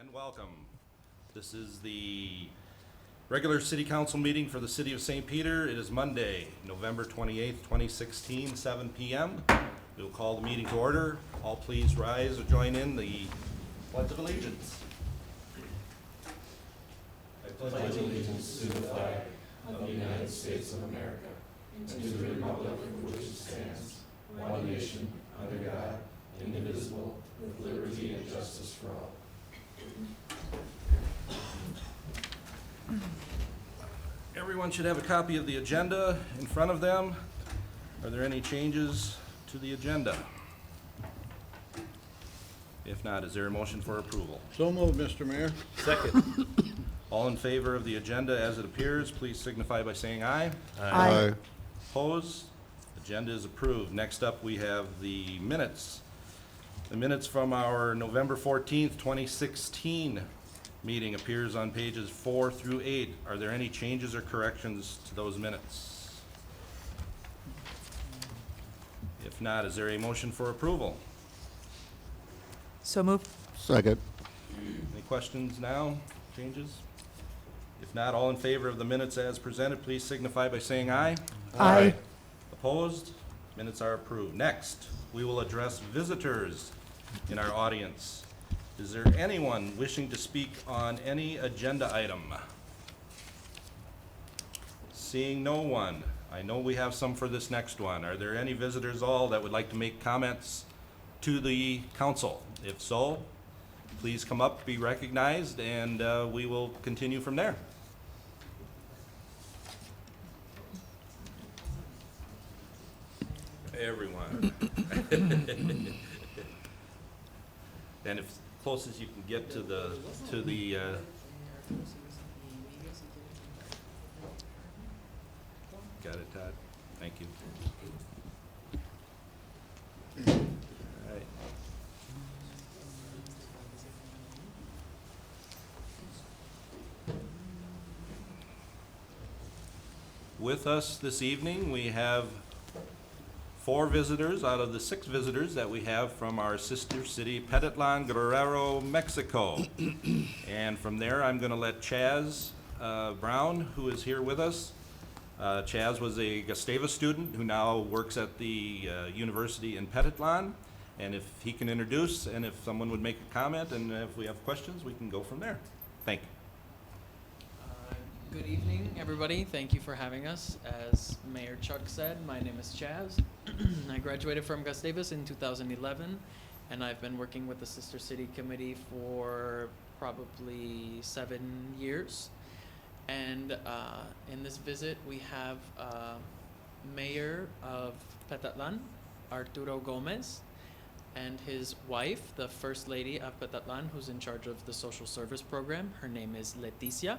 and welcome. This is the regular city council meeting for the city of St. Peter. It is Monday, November 28th, 2016, 7 p.m. We will call the meeting to order. All please rise or join in the Pledge of Allegiance. I pledge allegiance to the flag of the United States of America and to the republic for which it stands, one nation, under God, indivisible, with liberty and justice for all. Everyone should have a copy of the agenda in front of them. Are there any changes to the agenda? If not, is there a motion for approval? So moved, Mr. Mayor. Second. All in favor of the agenda as it appears, please signify by saying aye. Aye. Opposed? Agenda is approved. Next up, we have the minutes. The minutes from our November 14th, 2016 meeting appears on pages 4 through 8. Are there any changes or corrections to those minutes? If not, is there a motion for approval? So moved. Second. Any questions now? Changes? If not, all in favor of the minutes as presented, please signify by saying aye. Aye. Opposed? Minutes are approved. Next, we will address visitors in our audience. Is there anyone wishing to speak on any agenda item? Seeing no one, I know we have some for this next one. Are there any visitors all that would like to make comments to the council? If so, please come up, be recognized, and we will continue from there. Everyone. And if close as you can get to the got it, Todd? Thank you. All right. With us this evening, we have 4 visitors out of the 6 visitors that we have from our sister city, Petitlan, Guerrero, Mexico. And from there, I'm going to let Chaz Brown, who is here with us. Chaz was a Gustavus student who now works at the university in Petitlan. And if he can introduce, and if someone would make a comment, and if we have questions, we can go from there. Thank you. Good evening, everybody. Thank you for having us. As Mayor Chuck said, my name is Chaz. I graduated from Gustavus in 2011, and I've been working with the Sister City Committee for probably 7 years. And in this visit, we have Mayor of Petitlan, Arturo Gomez, and his wife, the First Lady of Petitlan, who's in charge of the social service program. Her name is Leticia.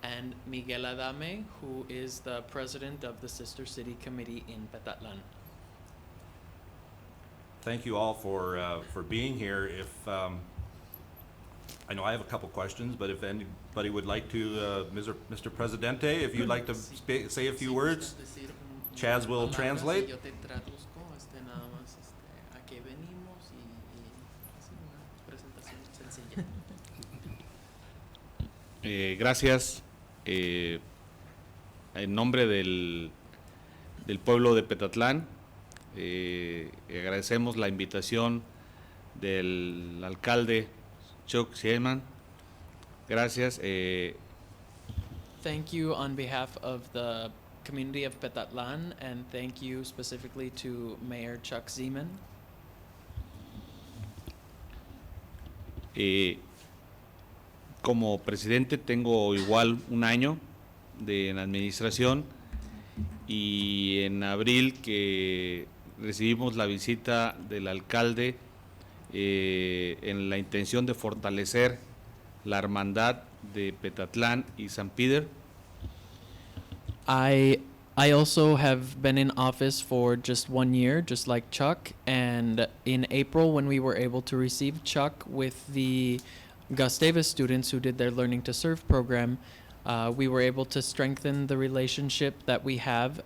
And Miguel Adame, who is the president of the Sister City Committee in Petitlan. Thank you all for being here. If I know I have a couple questions, but if anybody would like to, Mr. Presidente, if you'd like to say a few words, Chaz will translate. Gracias. En nombre del pueblo de Petitlan, agradecemos la invitación del alcalde Chuck Ziemann. Gracias. Thank you on behalf of the community of Petitlan, and thank you specifically to Mayor Chuck Ziemann. Como presidente tengo igual un año en administración y en abril que recibimos la visita del alcalde en la intención de fortalecer la hermandad de Petitlan y San Peter. I also have been in office for just 1 year, just like Chuck, and in April when we were able to receive Chuck with the Gustavus students who did their Learning to Serve program, we were able to strengthen the relationship that we have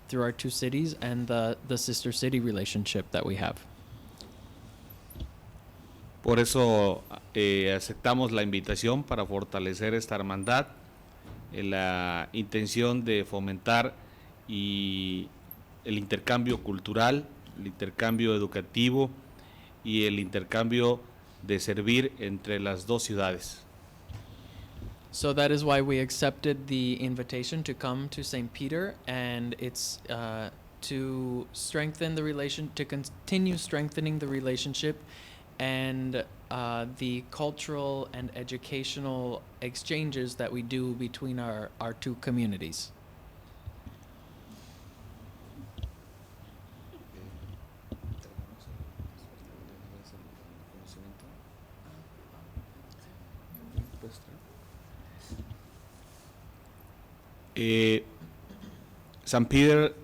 through our 2 cities and the sister city relationship that we have. Por eso aceptamos la invitación para fortalecer esta hermandad, la intención de fomentar y el intercambio cultural, el intercambio educativo y el intercambio de servir entre las dos ciudades. So that is why we accepted the invitation to come to St. Peter, and it's to strengthen the to continue strengthening the relationship and the cultural and educational exchanges that we do between our two communities. San Peter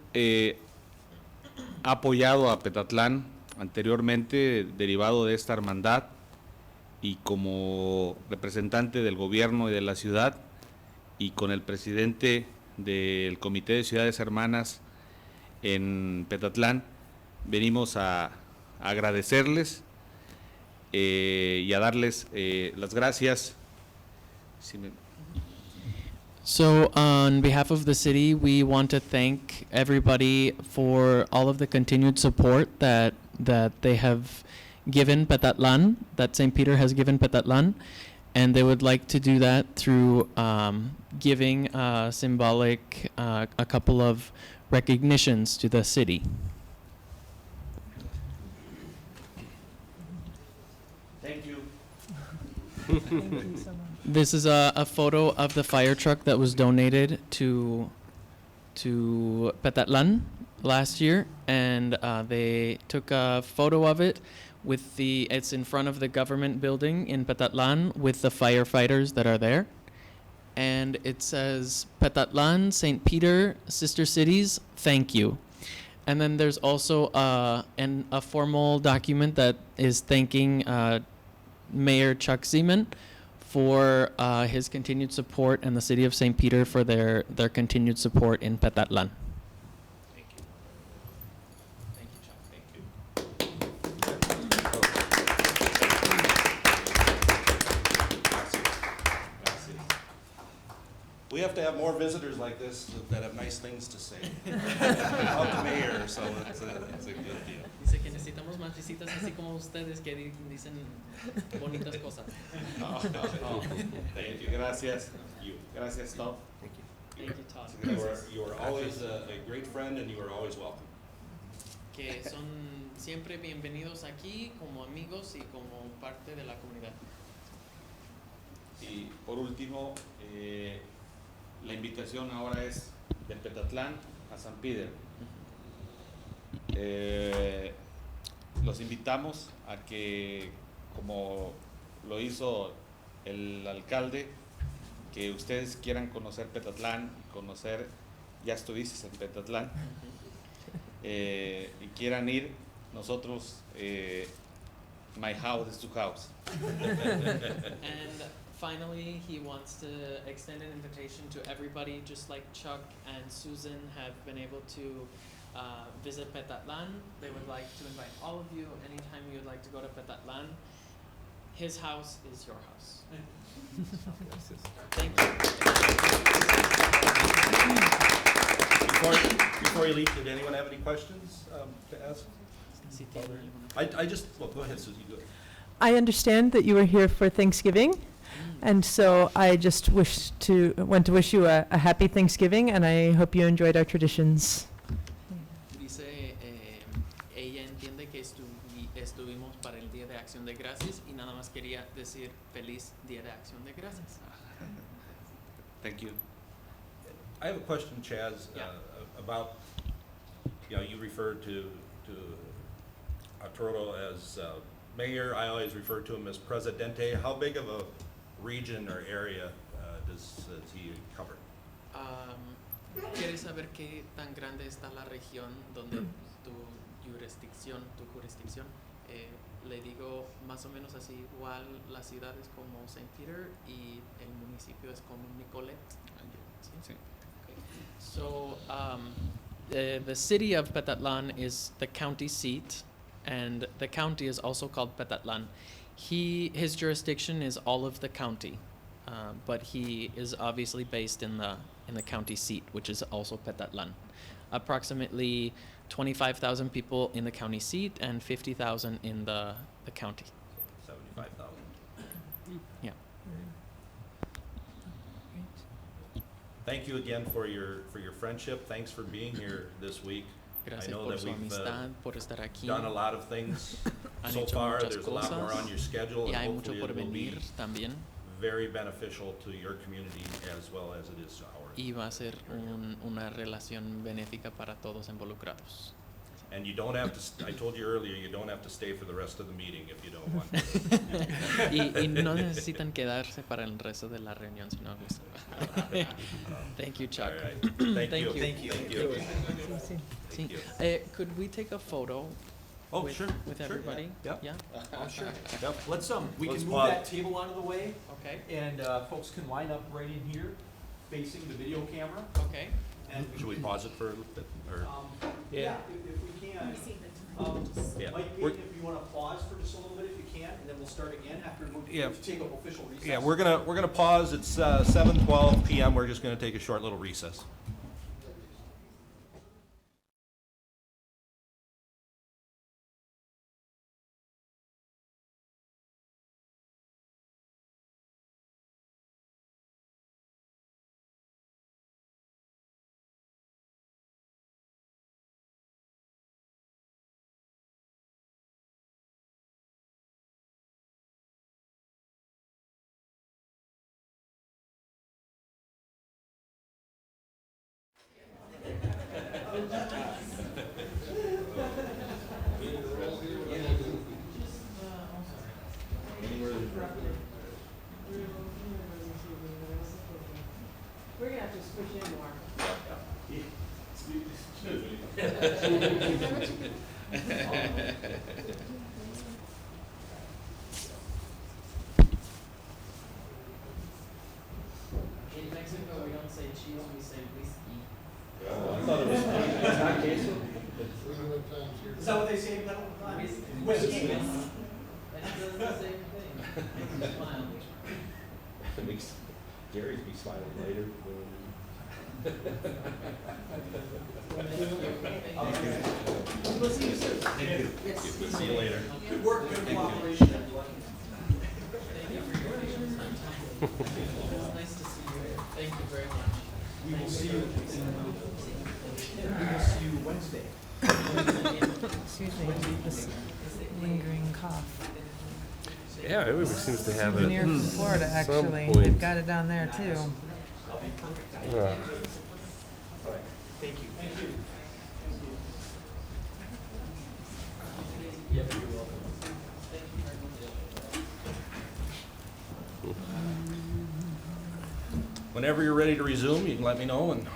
ha apoyado a Petatlán anteriormente derivado de esta hermandad y como representante del gobierno y de la ciudad y con el presidente del Comité de Ciudades Hermanas en Petatlán venimos a agradecerles y a darles las gracias. So on behalf of the city, we want to thank everybody for all of the continued support that they have given Petatlan, that St. Peter has given Petatlan, and they would like to do that through giving symbolic a couple of recognitions to the city. Thank you. Thank you so much. This is a photo of the fire truck that was donated to Petatlan last year, and they took a photo of it with it's in front of the government building in Petatlan with the firefighters that are there. And it says, Petatlan, St. Peter, Sister Cities, thank you. And then there's also a formal document that is thanking Mayor Chuck Zeman for his continued support and the city of St. Peter for their continued support in Petatlan. Thank you. Thank you, Chuck. Thank you. We have to have more visitors like this that have nice things to say about the mayor, so it's a good deal. Dice que necesitamos más visitas así como ustedes que dicen bonitas cosas. Thank you. Gracias. Gracias, Tom. Thank you, Todd. You are always a great friend, and you are always welcome. Que son siempre bienvenidos aquí como amigos y como parte de la comunidad. Y por último, la invitación ahora es de Petatlán a San Peter. Los invitamos a que, como lo hizo el alcalde, que ustedes quieran conocer Petatlán, ya estuviste en Petatlán, y quieran ir, nosotros, my house is to house. And finally, he wants to extend an invitation to everybody, just like Chuck and Susan have been able to visit Petatlan. They would like to invite all of you, anytime you would like to go to Petatlan. His house is your house. Thank you. Before you leave, did anyone have any questions to ask? Well, go ahead, Susie. Go ahead. I understand that you were here for Thanksgiving, and so I just want to wish you a happy Thanksgiving, and I hope you enjoyed our traditions. Dice, ella entiende que estuvimos para el Día de Acción de Gracias y nada más quería decir feliz Día de Acción de Gracias. Thank you. I have a question, Chaz, Yeah. about, you referred to Arturo as mayor. I always refer to him as Presidente. How big of a region or area does he cover? ¿Quieres saber qué tan grande está la región donde tu jurisdicción? Le digo más o menos así, igual las ciudades como St. Peter y el municipio es como Nicolet. Sí. Okay. So the city of Petatlan is the county seat, and the county is also called Petatlan. His jurisdiction is all of the county, but he is obviously based in the county seat, which is also Petatlan. Approximately 25,000 people in the county seat and 50,000 in the county. 75,000. Yeah. Thank you again for your friendship. Thanks for being here this week. I Gracias know por that su we've amistad, por estar aquí. done a lot of things Han so hecho far. muchas There's a lot more cosas, on your schedule, Y and hay mucho hopefully por it will be venir también. very beneficial to your community as well as it is to ours. Y va a ser una relación benéfica para todos involucrados. And you don't have to, I told you earlier, you don't have to stay for the rest of the meeting if you don't want to. y no necesitan quedarse para el resto de la reunión si no gustan. Thank you, Chuck. All right. Thank Thank you. you. Thank you. Sí. Thank you. Could we take a photo Oh, with, sure. with sure. everybody? Yep. Yeah? Oh, sure. Yep. Let's, we Let's can move pause. that table out of the way, Okay. and, folks can line up right in here, facing the video camera, Okay. and. Should we pause it for a little bit? Or? Yeah, if we can. Yeah. Mike, We're- Payton, if you wanna pause for just a little bit, if you can, and then we'll start again after we Yeah. take up official recess. Yeah, we're gonna pause. It's 7:12 p.m. We're just gonna take a short little recess. We're gonna have to switch in more. In Mexico, we don't say cheese, we say whiskey. Is that what they say? Whiskey. That does the same thing. Smile. Makes Gary's be smiling later. We'll see you soon. Thank you. See you later. Good work, good cooperation, everyone. Thank you for your patience. It was nice to see you. Thank you very much. We will see you, we will see you Wednesday. Excuse me, this lingering cough. Yeah, everybody seems to have Souvenir from Florida, actually. They've point. got it down there, too. Thank you. Thank you. Whenever you're ready to resume, you can let me know and.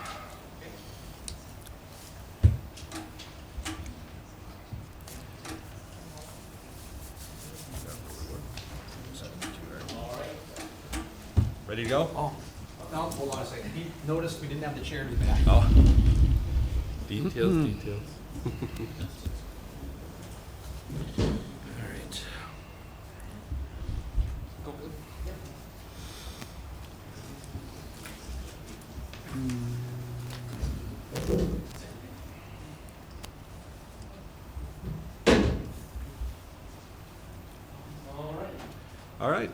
Ready to go? Oh, now, hold on a second. He noticed we didn't have the chair in the back. Oh. Details, details. All right. All right.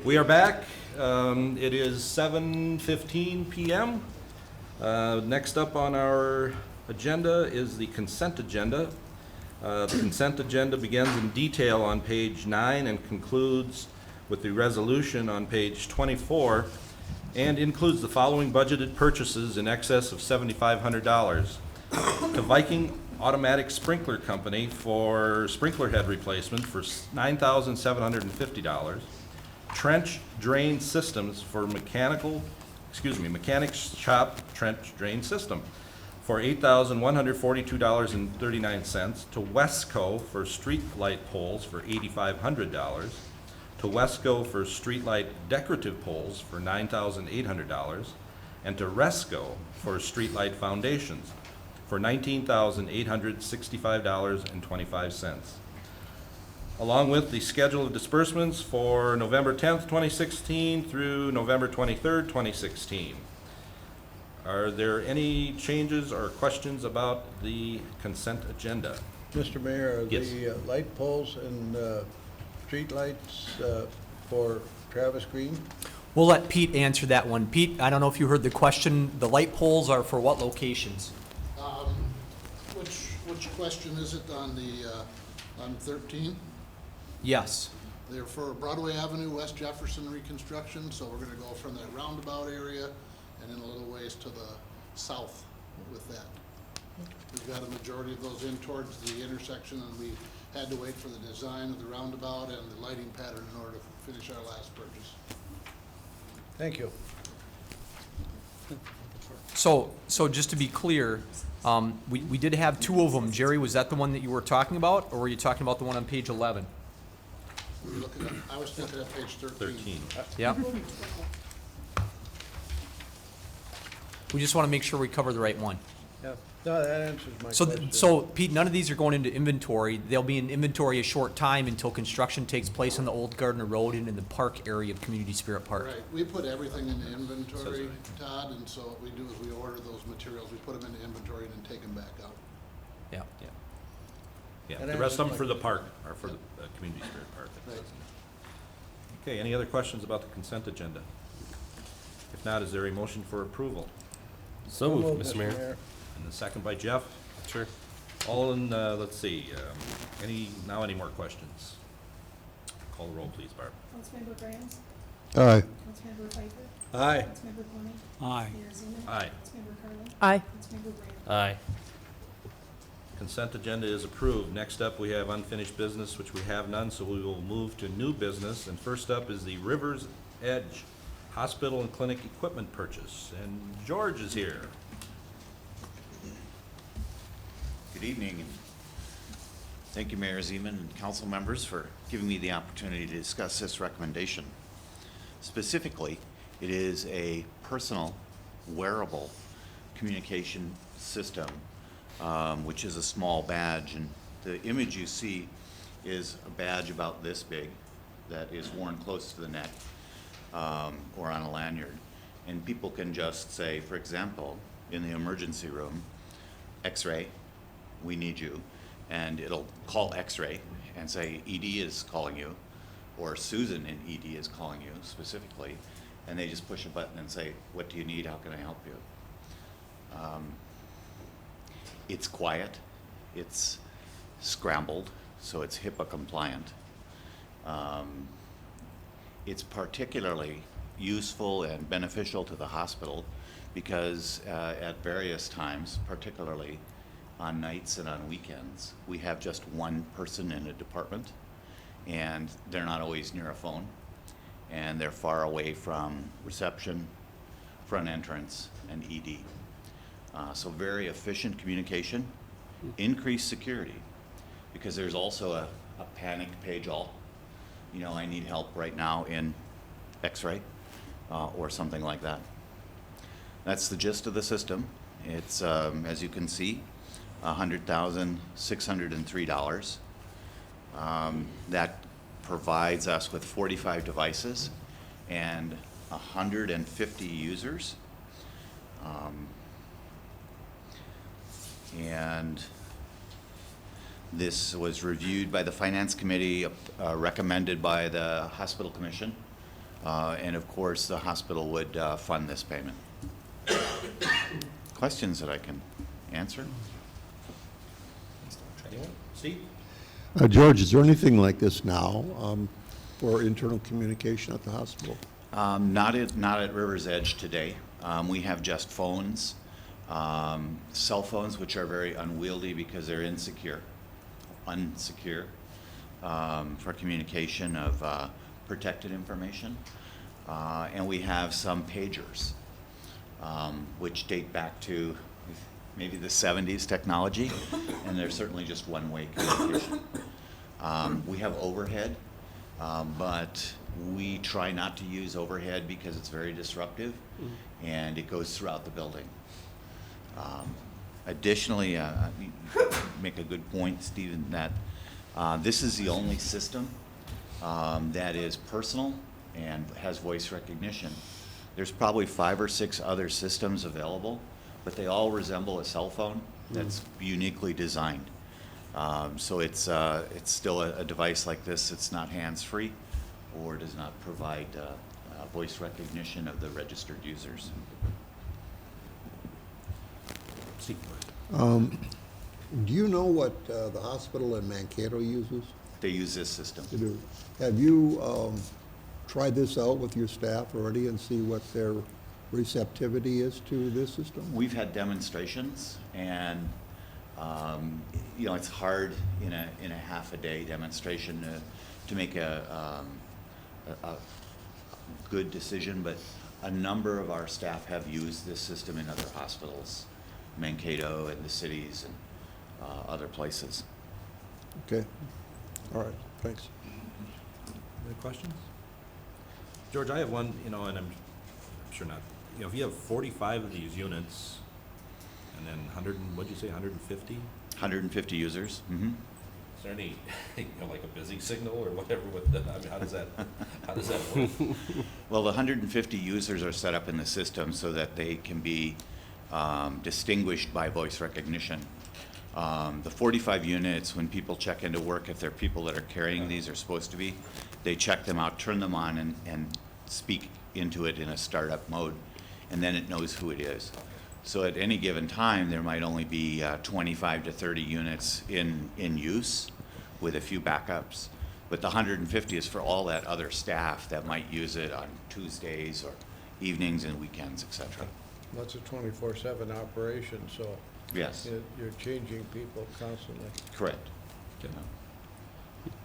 We are back. It is 7:15 p.m. Next up on our agenda is the consent agenda. The consent agenda begins in detail on page 9 and concludes with the resolution on page 24, and includes the following budgeted purchases in excess of $7,500. To Viking Automatic Sprinkler Company for sprinkler head replacement for $9,750. Trench Drain Systems for mechanics shop trench drain system for $8,142.39. To Wesco for street light poles for $8,500. To Wesco for streetlight decorative poles for $9,800. And to Resco for streetlight foundations for $19,865.25. along with the schedule of disbursements for November 10th, 2016 through November 23rd, 2016. Are there any changes or questions about the consent agenda? Mr. Mayor, are Yes. the light poles and street lights for Travis Green? We'll let Pete answer that one. Pete, I don't know if you heard the question. The light poles are for what locations? Which question is it on the, on 13? Yes. They're for Broadway Avenue, West Jefferson reconstruction, so we're gonna go from that roundabout area and then a little ways to the south with that. We've got a majority of those in towards the intersection, and we had to wait for the design of the roundabout and the lighting pattern in order to finish our last purchase. Thank you. So just to be clear, we did have two of them. Jerry, was that the one that you were talking about, or were you talking about the one on page 11? We were looking at, I was looking at page 13. Yeah? We just want to make sure we cover the right one. Yeah, no, that answers my So, question. so Pete, none of these are going into inventory. They'll be in inventory a short time until construction takes place on the old Gardner Road and in the park area of Community Spirit Park. Right, we put everything in the inventory, right. Todd, and so what we do is we order those materials, we put them in the inventory and then take them back out. Yeah. Yeah, And the rest of them I- for the park, or for the Community Spirit Park. Right. Okay, any other questions about the consent agenda? If not, is there a motion for approval? So moved, Mr. Mayor. And the second by Jeff? Sure. All in, let's see, any more questions? Call the roll, please, Barb. Councilmember Graham? Aye. Councilmember Pfeiffer? Aye. Councilmember Koenig? Aye. Mayor Zeman? Aye. Councilmember Carlin? Aye. Councilmember Brand? Aye. Consent agenda is approved. Next up, we have unfinished business, which we have none, so we will move to new business. And first up is the Rivers Edge Hospital and Clinic Equipment Purchase. And George is here. Good evening, and thank you, Mayor Zeman and council members, for giving me the opportunity to discuss this recommendation. Specifically, it is a personal wearable communication system, which is a small badge. And the image you see is a badge about this big that is worn close to the neck or on a lanyard. And people can just say, for example, in the emergency room, X-ray, we need you, and it'll call X-ray and say ED is calling you, or Susan in ED is calling you specifically, and they just push a button and say, what do you need, how can I help you? It's quiet, it's scrambled, so it's HIPAA compliant. It's particularly useful and beneficial to the hospital because at various times, particularly on nights and on weekends, we have just one person in a department, and they're not always near a phone, and they're far away from reception, front entrance, and ED. So very efficient communication, increased security, because there's also a panic page all. You know, I need help right now in X-ray or something like that. That's the gist of the system. It's, as you can see, $100,603. That provides us with 45 devices and 150 users. And this was reviewed by the Finance Committee, recommended by the Hospital Commission, and of course, the hospital would fund this payment. Questions that I can answer? Anyone? Steve? George, is there anything like this now for internal communication at the hospital? Not at River's Edge today. We have just phones, cell phones, which are very unwieldy because they're unsecure for communication of protected information. And we have some pagers, which date back to maybe the 70s technology, and they're certainly just one-way communication. We have overhead, but we try not to use overhead because it's very disruptive, and it goes throughout the building. Additionally, you make a good point, Stephen, that This is the only system that is personal and has voice recognition. There's probably 5 or 6 other systems available, but they all resemble a cell phone that's uniquely designed. So it's still a device like this. It's not hands-free or does not provide voice recognition of the registered users. Steve. Do you know what the hospital in Mankato uses? They use this system. They do. Have you tried this out with your staff already and see what their receptivity is to this system? We've had demonstrations, and you know, it's hard in a half a day demonstration to make a good decision, but a number of our staff have used this system in other hospitals, Mankato and the cities and other places. Okay. All right, thanks. Any questions? George, I have one, you know, and I'm sure not, you know, if you have 45 of these units and then 100, what'd you say, 150? 150 users. Mm-hmm. Is there any, you know, like a busy signal or whatever with the, I mean, how does that work? Well, the 150 users are set up in the system so that they can be distinguished by voice recognition. The 45 units, when people check into work, if they're people that are carrying these or supposed to be, they check them out, turn them on, and speak into it in a startup mode, and then it knows who it is. So at any given time, there might only be 25 to 30 units in use with a few backups. But the 150 is for all that other staff that might use it on Tuesdays or evenings and weekends, et cetera. That's a 24/7 operation, so Yes, you're changing people constantly. correct. Okay.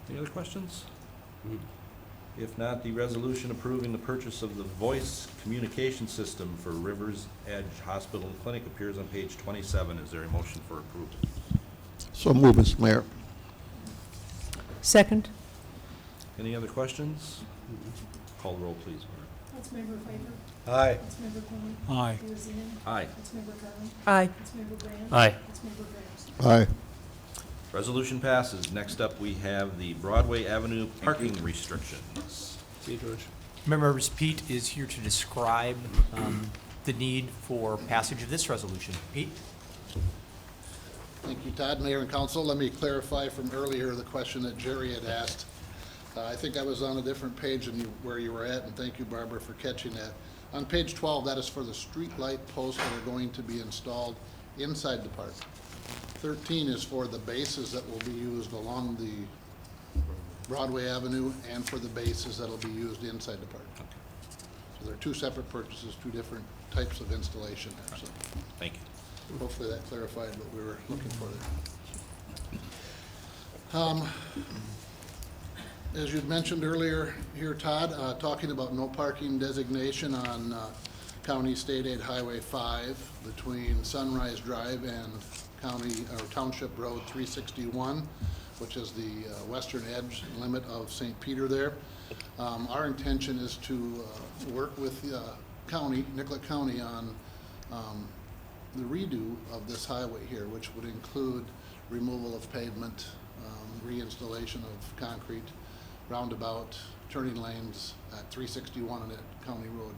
Any other questions? If not, the resolution approving the purchase of the voice communication system for Rivers Edge Hospital and Clinic appears on page 27. Is there a motion for approval? So move, Mr. Mayor. Second? Any other questions? Call the roll, please. Councilmember Pfeiffer. Aye. Councilmember Cohen. Aye. Mayor Zeman. Aye. Councilmember Garland. Aye. Councilmember Brand. Aye. Councilmember Grams. Aye. Resolution passes. Next up, we have the Broadway Avenue parking restrictions. See, George. Members, Pete is here to describe the need for passage of this resolution. Pete? Thank you, Todd, Mayor and Council. Let me clarify from earlier the question that Jerry had asked. I think I was on a different page than where you were at, and thank you, Barbara, for catching that. On page 12, that is for the street light posts that are going to be installed inside the park. 13 is for the bases that will be used along the Broadway Avenue and for the bases that will be used inside the park. So they're two separate purchases, two different types of installation there, so Thank you. hopefully that clarified what we were looking for there. As you'd mentioned earlier here, Todd, talking about no parking designation on County State Aid Highway 5 between Sunrise Drive and County or Township Road 361, which is the western edge limit of St. Peter there. Our intention is to work with county, Nicollet County, on the redo of this highway here, which would include removal of pavement, reinstallation of concrete, roundabout, turning lanes at 361 and at County Road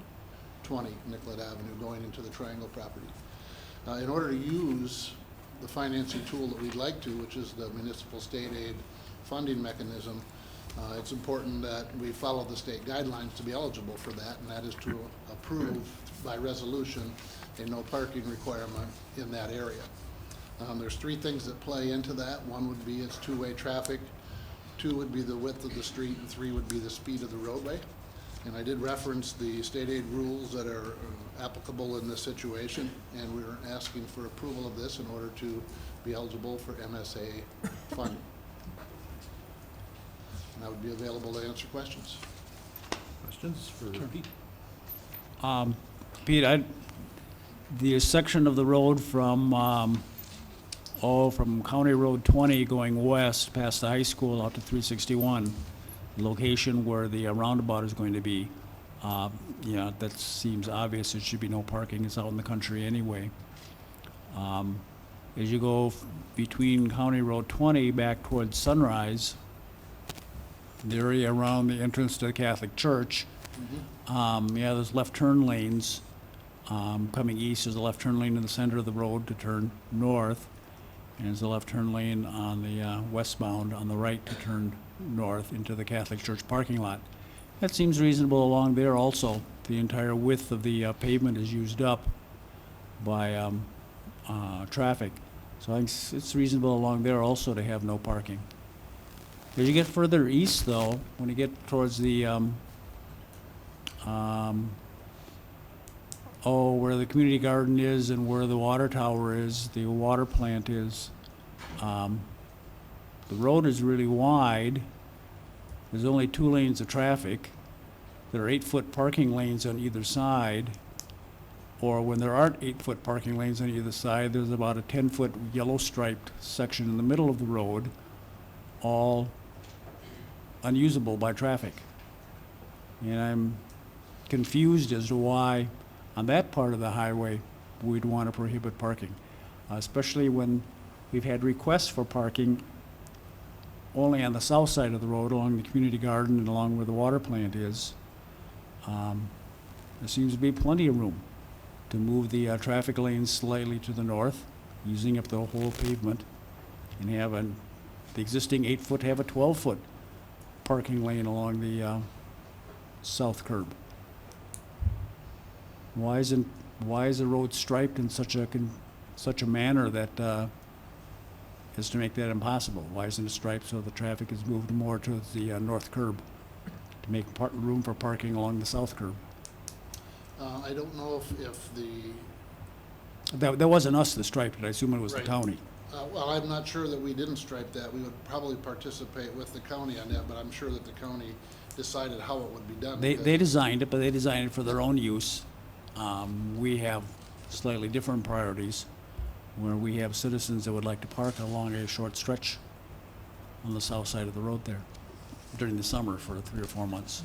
20, Nicollet Avenue, going into the Triangle property. In order to use the financing tool that we'd like to, which is the municipal state aid funding mechanism, it's important that we follow the state guidelines to be eligible for that, and that is to approve by resolution a no parking requirement in that area. There's three things that play into that. One would be it's two-way traffic, two would be the width of the street, and three would be the speed of the roadway. And I did reference the state aid rules that are applicable in this situation, and we're asking for approval of this in order to be eligible for MSA funding. And I would be available to answer questions. Questions for Pete? Pete, the section of the road from County Road 20 going west past the high school out to 361, the location where the roundabout is going to be, that seems obvious. There should be no parking. It's out in the country anyway. as you go between County Road 20 back towards Sunrise, the area around the entrance to the Catholic Church, yeah, there's left turn lanes. Coming east, there's a left turn lane in the center of the road to turn north, and there's a left turn lane on the westbound on the right to turn north into the Catholic Church parking lot. That seems reasonable along there also. The entire width of the pavement is used up by traffic. So I think it's reasonable along there also to have no parking. As you get further east, though, when you get towards the, where the community garden is and where the water tower is, the water plant is, the road is really wide. There's only 2 lanes of traffic. There are 8-foot parking lanes on either side. Or when there aren't 8-foot parking lanes on either side, there's about a 10-foot yellow striped section in the middle of the road, all unusable by traffic. And I'm confused as to why on that part of the highway we'd want to prohibit parking, especially when we've had requests for parking only on the south side of the road along the community garden and along where the water plant is. There seems to be plenty of room to move the traffic lanes slightly to the north, using up the whole pavement, and have the existing 8-foot have a 12-foot parking lane along the south curb. Why is the road striped in such a manner that as to make that impossible? Why isn't it striped so the traffic is moved more towards the north curb to make room for parking along the south curb? I don't know if the, That wasn't us that striped it. I assume it was the Right. county. well, I'm not sure that we didn't stripe that. We would probably participate with the county on that, but I'm sure that the county decided how it would be done. They because- designed it, but they designed it for their own use. We have slightly different priorities, where we have citizens that would like to park along a short stretch on the south side of the road there during the summer for 3 or 4 months.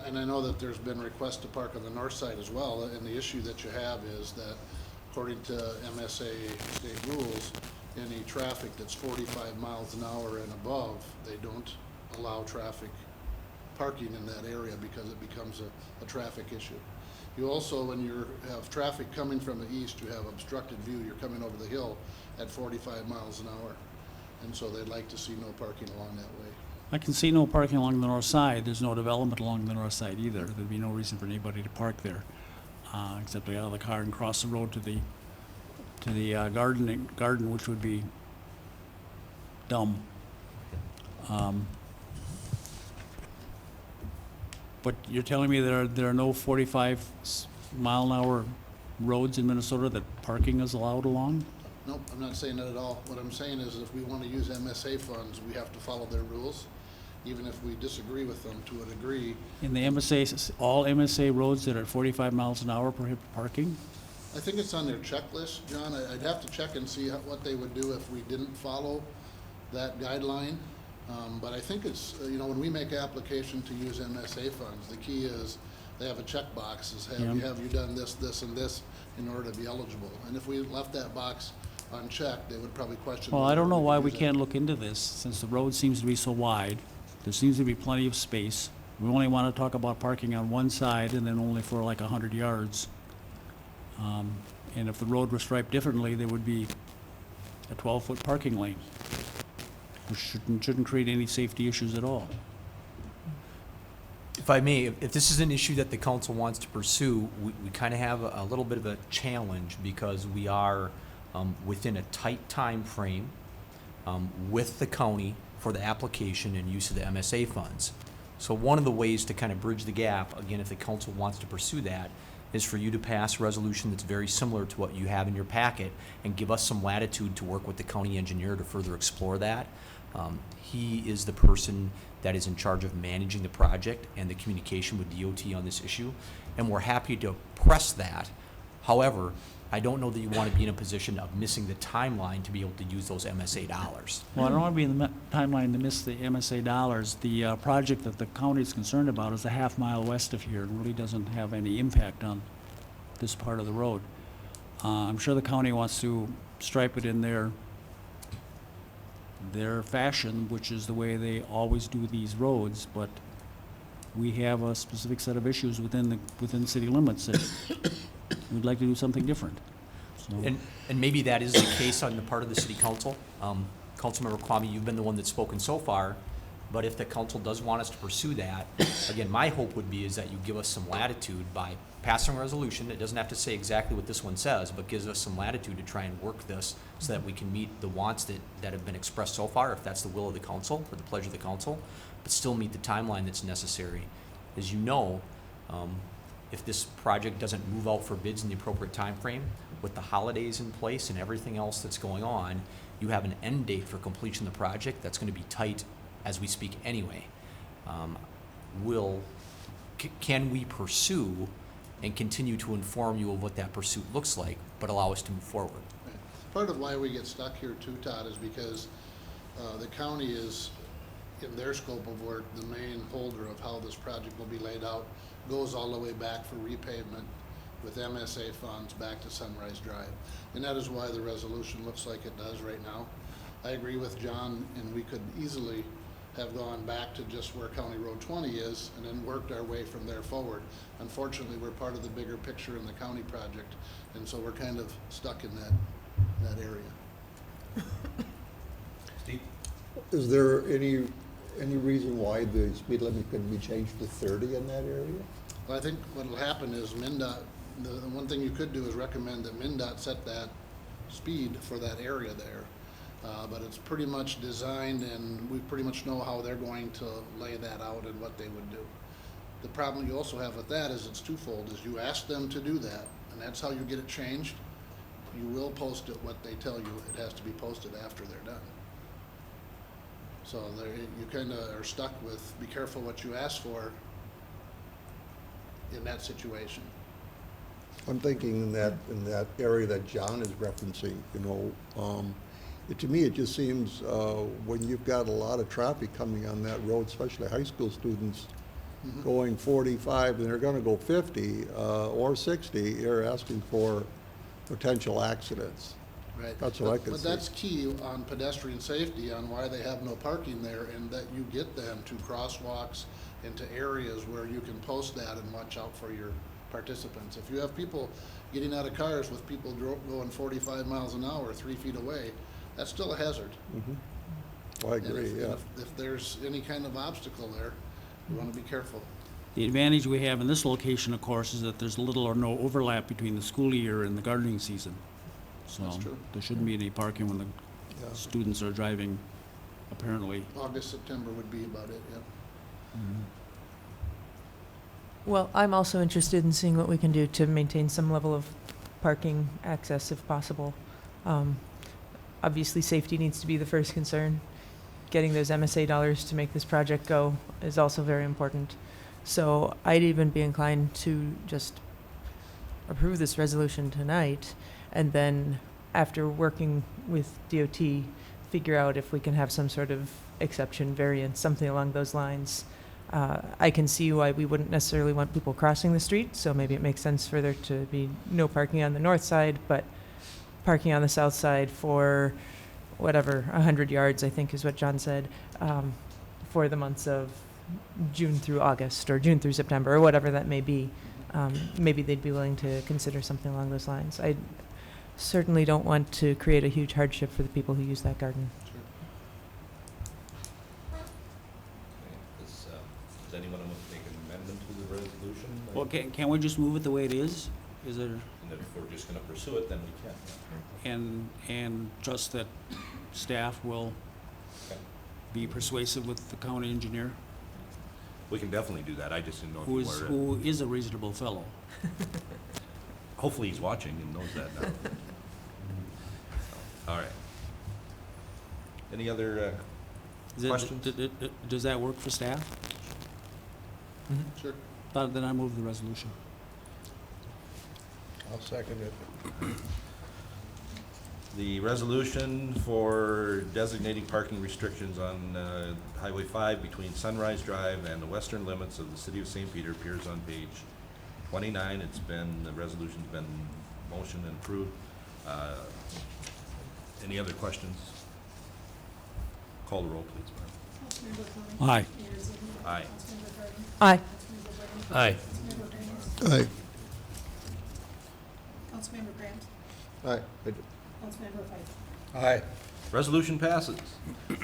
And I know that there's been requests to park on the north side as well, and the issue that you have is that according to MSA state rules, any traffic that's 45 miles an hour and above, they don't allow traffic parking in that area because it becomes a traffic issue. You also, when you have traffic coming from the east, you have obstructed view, you're coming over the hill at 45 miles an hour. And so they'd like to see no parking along that way. I can see no parking along the north side. There's no development along the north side either. There'd be no reason for anybody to park there, except to get out of the car and cross the road to the garden, which would be dumb. But you're telling me there are no 45-mile-an-hour roads in Minnesota that parking is allowed along? Nope, I'm not saying that at all. What I'm saying is if we want to use MSA funds, we have to follow their rules, even if we disagree with them to a degree. In the MSA, all MSA roads that are 45 miles an hour prohibit parking? I think it's on their checklist, John. I'd have to check and see what they would do if we didn't follow that guideline. But I think it's, when we make application to use MSA funds, the key is they have a checkbox, says, have you done this, this, and this in order to be eligible? And if we left that box unchecked, they would probably question. Well, I don't know why we use it. can't look into this, since the road seems to be so wide. There seems to be plenty of space. We only want to talk about parking on one side and then only for like 100 yards. And if the road were striped differently, there would be a 12-foot parking lane, which shouldn't create any safety issues at all. If I may, if this is an issue that the council wants to pursue, we kind of have a little bit of a challenge because we are within a tight time frame with the county for the application and use of the MSA funds. So one of the ways to kind of bridge the gap, again, if the council wants to pursue that, is for you to pass a resolution that's very similar to what you have in your packet and give us some latitude to work with the county engineer to further explore that. He is the person that is in charge of managing the project and the communication with DOT on this issue, and we're happy to press that. However, I don't know that you want to be in a position of missing the timeline to be able to use those MSA dollars. Well, I don't want to be in the timeline to miss the MSA dollars. The project that the county is concerned about is a half mile west of here. It really doesn't have any impact on this part of the road. I'm sure the county wants to stripe it in their fashion, which is the way they always do these roads, but we have a specific set of issues within city limits that we'd like to do something different. So, And maybe that is the case on the part of the city council. Councilmember Kwame, you've been the one that's spoken so far, but if the council does want us to pursue that, again, my hope would be is that you give us some latitude by passing a resolution. It doesn't have to say exactly what this one says, but gives us some latitude to try and work this so that we can meet the wants that have been expressed so far, if that's the will of the council or the pleasure of the council, but still meet the timeline that's necessary. As you know, if this project doesn't move out for bids in the appropriate time frame, with the holidays in place and everything else that's going on, you have an end date for completion of the project that's going to be tight as we speak anyway. Can we pursue and continue to inform you of what that pursuit looks like, but allow us to move forward? Part of why we get stuck here too, Todd, is because the county is, in their scope of work, the main holder of how this project will be laid out, goes all the way back for repavement with MSA funds back to Sunrise Drive. And that is why the resolution looks like it does right now. I agree with John, and we could easily have gone back to just where County Road 20 is and then worked our way from there forward. Unfortunately, we're part of the bigger picture in the county project, and so we're kind of stuck in that area. Steve? Is there any reason why the speed limit couldn't be changed to 30 in that area? Well, I think what'll happen is MnDOT, the one thing you could do is recommend that MnDOT set that speed for that area there. But it's pretty much designed, and we pretty much know how they're going to lay that out and what they would do. The problem you also have with that is it's twofold, is you ask them to do that, and that's how you get it changed. You will post it what they tell you it has to be posted after they're done. So there, you kind of are stuck with, be careful what you ask for in that situation. I'm thinking in that area that John is referencing, to me, it just seems when you've got a lot of traffic coming on that road, especially high school students going 45 and they're going to go 50 or 60, you're asking for potential accidents. Right. That's what I could But see. that's key on pedestrian safety, on why they have no parking there, and that you get them to crosswalks and to areas where you can post that and watch out for your participants. If you have people getting out of cars with people going 45 miles an hour 3 feet away, that's still a hazard. Well, I And agree, yeah. if there's any kind of obstacle there, you want to be careful. the advantage we have in this location, of course, is that there's little or no overlap between the school year and the gardening season. So That's true. there shouldn't be any parking when the Yeah. students are driving, apparently. August, September would be about it, yep. Well, I'm also interested in seeing what we can do to maintain some level of parking access if possible. Obviously, safety needs to be the first concern. Getting those MSA dollars to make this project go is also very important. So I'd even be inclined to just approve this resolution tonight, and then after working with DOT, figure out if we can have some sort of exception variance, something along those lines. I can see why we wouldn't necessarily want people crossing the street, so maybe it makes sense for there to be no parking on the north side, but parking on the south side for whatever, 100 yards, I think is what John said, for the months of June through August, or June through September, or whatever that may be. Maybe they'd be willing to consider something along those lines. I certainly don't want to create a huge hardship for the people who use that garden. Does anyone want to make an amendment to the resolution? Well, can't we just move it the way it is? Is there, And if we're just going to pursue it, then we can. and trust that staff will Okay. be persuasive with the county engineer, We can definitely do that. I just didn't know if who you is, were. who is a reasonable fellow. Hopefully he's watching and knows that now. All right. Any other Is it- questions? Does that work for staff? Sure. Then I move the resolution. I'll second it. The resolution for designating parking restrictions on Highway 5 between Sunrise Drive and the western limits of the city of St. Peter appears on page 29. The resolution's been motion and approved. Any other questions? Call the roll, please, Barb. Councilmember Koenig. Aye. Mayor Ziegler. Aye. Councilmember Harden. Aye. Councilmember Brennan. Aye. Councilmember Grant. Aye. Councilmember Grant. Aye. Councilmember Fife. Aye. Resolution passes.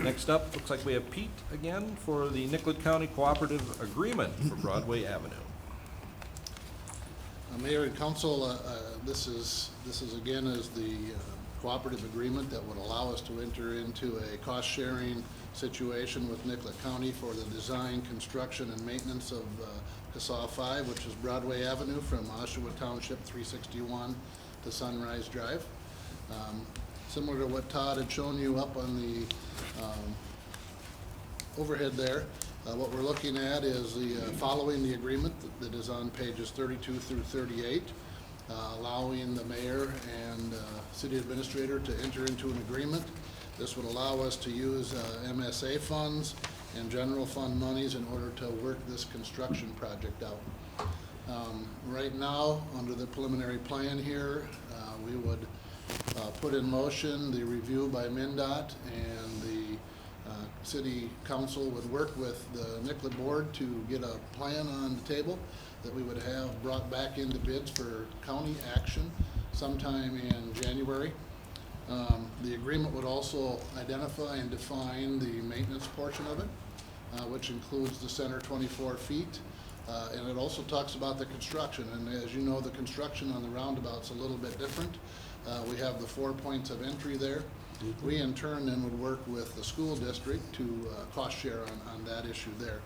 Next up, looks like we have Pete again for the Nicollet County Cooperative Agreement for Broadway Avenue. Mayor and council, this is again is the cooperative agreement that would allow us to enter into a cost-sharing situation with Nicollet County for the design, construction, and maintenance of CSAH 5, which is Broadway Avenue from Oshawa Township 361 to Sunrise Drive. Similar to what Todd had shown you up on the overhead there, what we're looking at is the following the agreement that is on pages 32 through 38, allowing the mayor and city administrator to enter into an agreement. This would allow us to use MSA funds and general fund monies in order to work this construction project out. Right now, under the preliminary plan here, we would put in motion the review by MnDOT, and the city council would work with the Nicollet board to get a plan on the table that we would have brought back into bids for county action sometime in January. The agreement would also identify and define the maintenance portion of it, which includes the center 24 feet. And it also talks about the construction. And as you know, the construction on the roundabout's a little bit different. We have the 4 points of entry there. We in turn then would work with the school district to cost share on that issue there.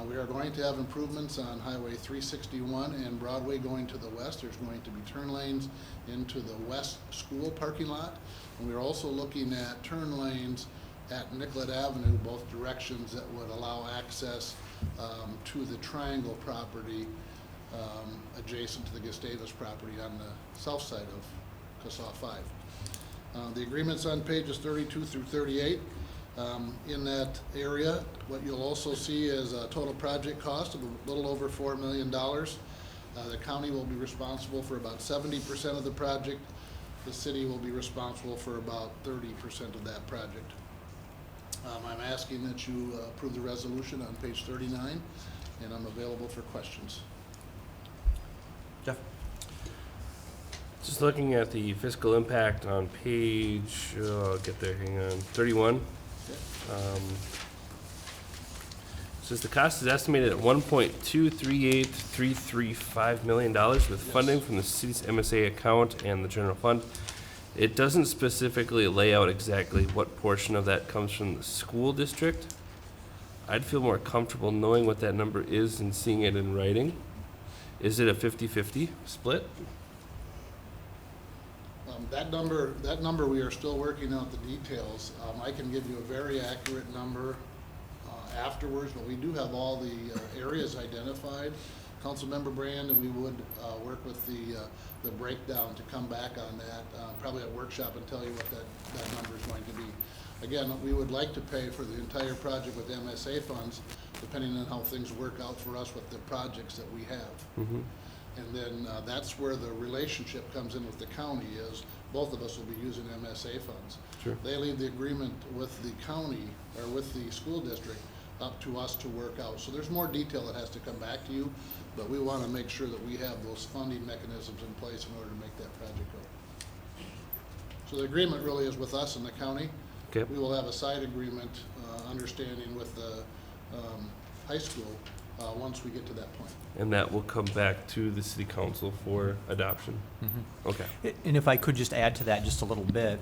We are going to have improvements on Highway 361 and Broadway going to the west. There's going to be turn lanes into the west school parking lot. And we're also looking at turn lanes at Nicollet Avenue, both directions, that would allow access to the Triangle property adjacent to the Gustavus property on the south side of CSAH 5. The agreement's on pages 32 through 38. In that area, what you'll also see is a total project cost of a little over $4 million. The county will be responsible for about 70% of the project. The city will be responsible for about 30% of that project. I'm asking that you approve the resolution on page 39, and I'm available for questions. Jeff? Just looking at the fiscal impact on page, I'll get there, hang on, 31. Says the cost is estimated at $1.238335 million with funding from the city's MSA account and the general fund. It doesn't specifically lay out exactly what portion of that comes from the school district. I'd feel more comfortable knowing what that number is and seeing it in writing. Is it a 50-50 split? That number, we are still working out the details. I can give you a very accurate number afterwards, but we do have all the areas identified. Councilmember Brand, and we would work with the breakdown to come back on that, probably at workshop, and tell you what that number is going to be. Again, we would like to pay for the entire project with MSA funds, depending on how things work out for us with the projects that we have. Mm-hmm. And then that's where the relationship comes in with the county, is both of us will be using MSA funds. Sure. They leave the agreement with the county, or with the school district, up to us to work out. So there's more detail that has to come back to you, but we want to make sure that we have those funding mechanisms in place in order to make that project go. So the agreement really is with us and the county. Okay. We will have a side agreement, understanding with the high school once we get to that point. And that will come back to the city council for adoption? Mm-hmm. Okay. And if I could just add to that just a little bit,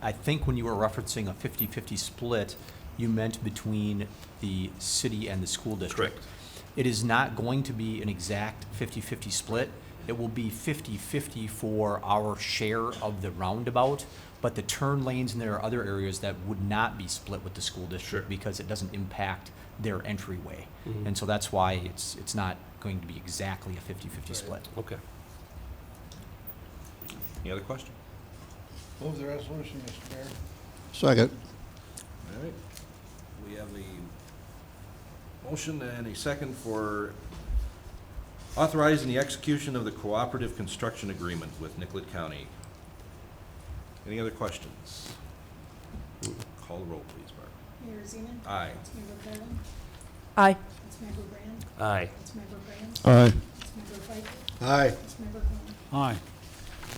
I think when you were referencing a 50-50 split, you meant between the city and the school district. Correct. It is not going to be an exact 50-50 split. It will be 50-50 for our share of the roundabout, but the turn lanes, and there are other areas that would not be split with the school district Sure. because it doesn't impact their entryway. Mhm. And so that's why it's not going to be exactly a 50-50 split. Okay. Any other question? Move the resolution, Mr. Mayor. Second. All right. We have a motion and a second for Authorizing the execution of the cooperative construction agreement with Nicollet County. Any other questions? Call the roll, please, Barb. Mayor Zeman. Aye. Councilmember Carlin. Aye. Councilmember Brand. Aye. Councilmember Grant. Aye. Councilmember Pfeiffer. Aye. Councilmember Cone. Aye.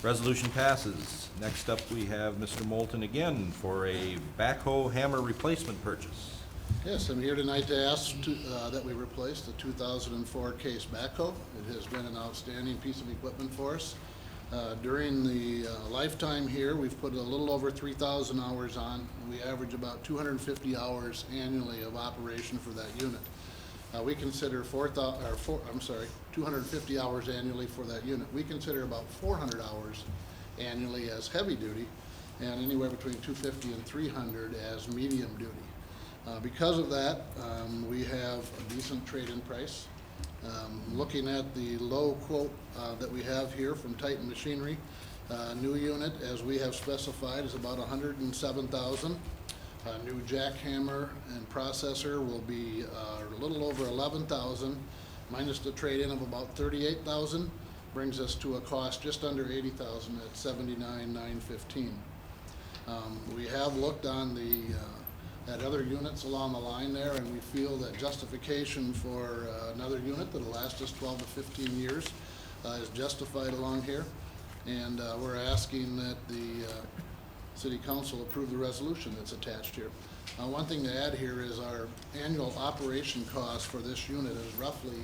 Resolution passes. Next up, we have Mr. Moulton again for a backhoe hammer replacement purchase. Yes, I'm here tonight to ask that we replace the 2004 Case backhoe. It has been an outstanding piece of equipment for us. During the lifetime here, we've put a little over 3,000 hours on. We average about 250 hours annually of operation for that unit. We consider 250 hours annually for that unit. We consider about 400 hours annually as heavy duty, and anywhere between 250 and 300 as medium duty. Because of that, we have a decent trade-in price. Looking at the low quote that we have here from Titan Machinery, new unit, as we have specified, is about $107,000. New jackhammer and processor will be a little over $11,000, minus the trade-in of about $38,000, brings us to a cost just under $80,000 at $79,915. We have looked on at other units along the line there, and we feel that justification for another unit that'll last us 12 to 15 years is justified along here. And we're asking that the City Council approve the resolution that's attached here. One thing to add here is our annual operation cost for this unit is roughly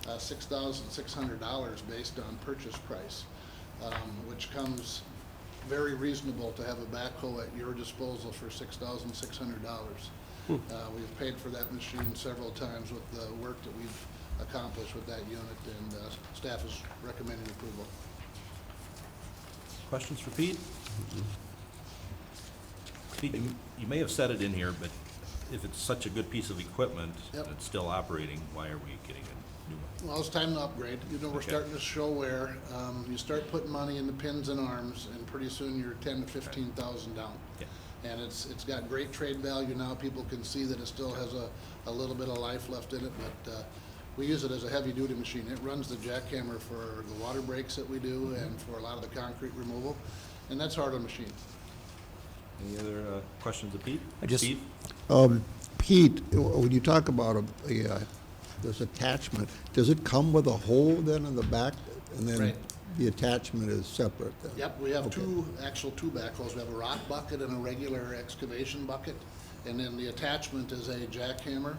$6,600 based on purchase price, which comes very reasonable to have a backhoe at your disposal for $6,600. We've paid for that machine several times with the work that we've accomplished with that unit, and staff is recommending approval. Questions for Pete? Pete, you may have said it in here, but if it's such a good piece of equipment and it's still operating, why are we getting a new one? Well, it's time to upgrade. You know, we're starting to show where you start putting money in the pins and arms, and pretty soon you're 10 to 15,000 down. Yeah. And it's got great trade value now. People can see that it still has a little bit of life left in it, but we use it as a heavy-duty machine. It runs the jackhammer for the water breaks that we do and for a lot of the concrete removal, and that's hard on a machine. Any other questions of Pete? just- Steve? Pete, when you talk about this attachment, does it come with a hole then in the back? And then Right. the attachment is separate then? Yep, we have Okay. two backhoes. We have a rock bucket and a regular excavation bucket. And then the attachment is a jackhammer,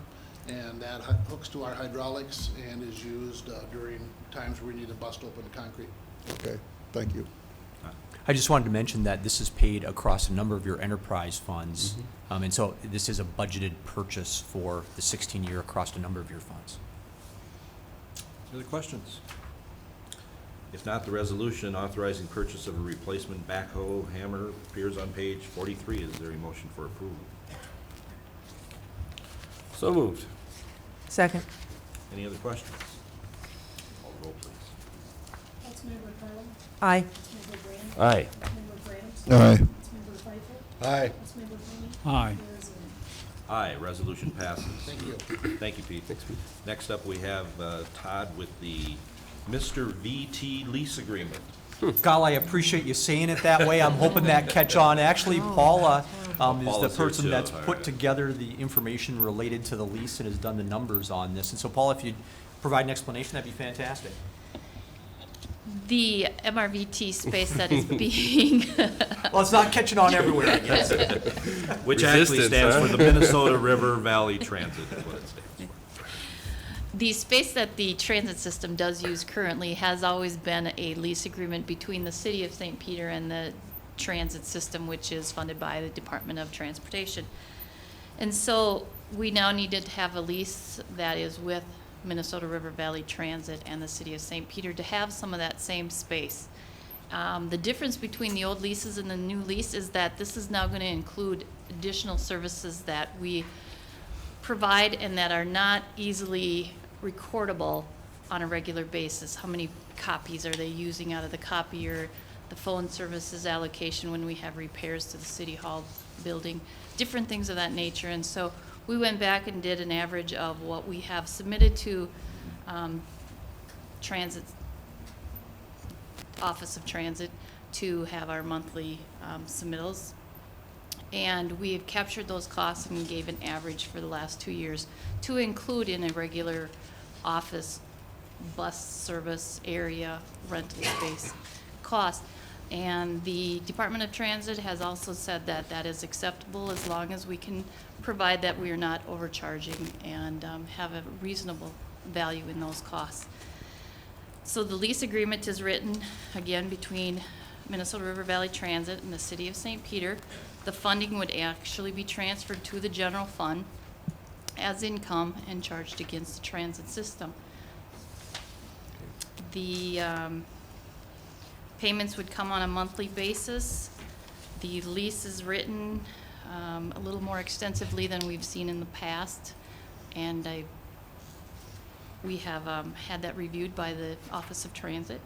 and that hooks to our hydraulics and is used during times where we need to bust open the concrete. Okay, thank you. I just wanted to mention that this is paid across a number of your enterprise funds. And so this is a budgeted purchase for the 16-year across a number of your funds. Any other questions? If not, the resolution authorizing purchase of a replacement backhoe hammer appears on page 43. Is there a motion for approval? So moved. Second. Any other questions? Call the roll, please. Councilmember Carlin. Aye. Councilmember Brand. Aye. Councilmember Grant. Aye. Councilmember Pfeiffer. Aye. Councilmember Cone. Aye. Mayor Zeman. Aye, resolution passes. Thank you. Thank you, Pete. Thanks, Pete. Next up, we have Todd with the Mr. VT lease agreement. Gal, I appreciate you saying it that way. I'm hoping that catch on. Actually, Paula is the Paula's here person too. that's All put right. together the information related to the lease and has done the numbers on this. And so, Paula, if you'd provide an explanation, that'd be fantastic. The MRVT space that is being, Well, it's not catching on everywhere, I guess. Which actually Resistance, stands huh? for the Minnesota River Valley Transit, is what it stands for. the space that the transit system does use currently has always been a lease agreement between the city of St. Peter and the transit system, which is funded by the Department of Transportation. And so we now needed to have a lease that is with Minnesota River Valley Transit and the city of St. Peter to have some of that same space. The difference between the old leases and the new lease is that this is now going to include additional services that we provide and that are not easily recordable on a regular basis. How many copies are they using out of the copier, the phone services allocation when we have repairs to the city hall building, different things of that nature. And so we went back and did an average of what we have submitted to transit, Office of Transit, to have our monthly submittals. And we have captured those costs and gave an average for the last 2 years to include in a regular office bus service area rental space cost. And the Department of Transit has also said that that is acceptable as long as we can provide that we are not overcharging and have a reasonable value in those costs. So the lease agreement is written, again, between Minnesota River Valley Transit and the City of St. Peter. The funding would actually be transferred to the general fund as income and charged against the transit system. The payments would come on a monthly basis. The lease is written a little more extensively than we've seen in the past, and we have had that reviewed by the Office of Transit.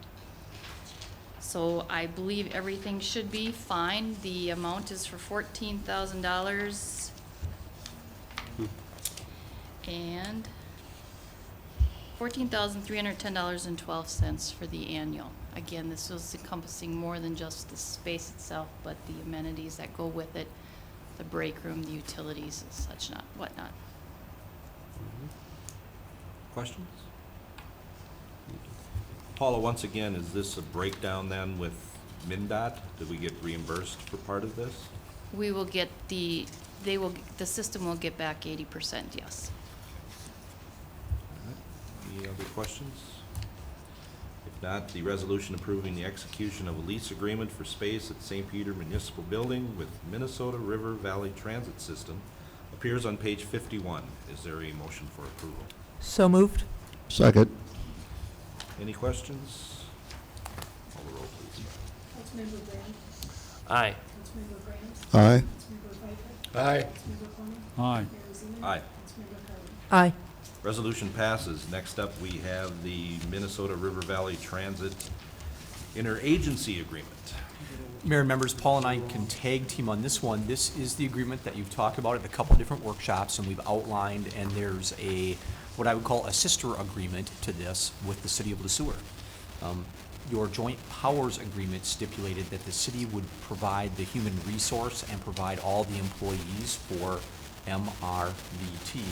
So I believe everything should be fine. The amount is for $14,000 and $14,310.12 for the annual. Again, this was encompassing more than just the space itself, but the amenities that go with it, the break room, the utilities, and such whatnot. Questions? Paula, once again, is this a breakdown then with MnDOT? Did we get reimbursed for part of this? We will get the system will get back 80%, yes. Any other questions? If not, the resolution approving the execution of a lease agreement for space at St. Peter Municipal Building with Minnesota River Valley Transit System appears on page 51. Is there a motion for approval? So moved. Second. Any questions? Call the roll, please. Councilmember Graham. Aye. Councilmember Graham. Aye. Councilmember Pfeiffer. Aye. Councilmember Fleming. Aye. Mayor Zeman. Aye. Councilmember Carlin. Aye. Resolution passes. Next up, we have the Minnesota River Valley Transit Interagency Agreement. Mayor and members, Paul and I can tag team on this one. This is the agreement that you've talked about at a couple of different workshops, and we've outlined, and there's what I would call a sister agreement to this with the city of LeSueur. Your joint powers agreement stipulated that the city would provide the human resource and provide all the employees for MRVT,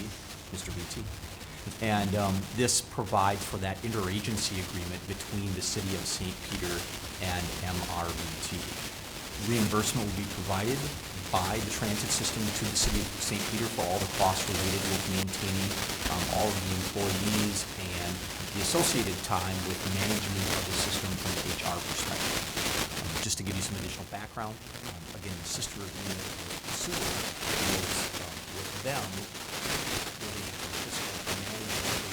Mr. VT. And this provides for that interagency agreement between the city of St. Peter and MRVT. Reimbursement will be provided by the transit system to the city of St. Peter for all the costs related with maintaining all of the employees and the associated time with management of the system from the HR perspective. Just to give you some additional background, again, the sister agreement with sewer deals with them really fiscal and management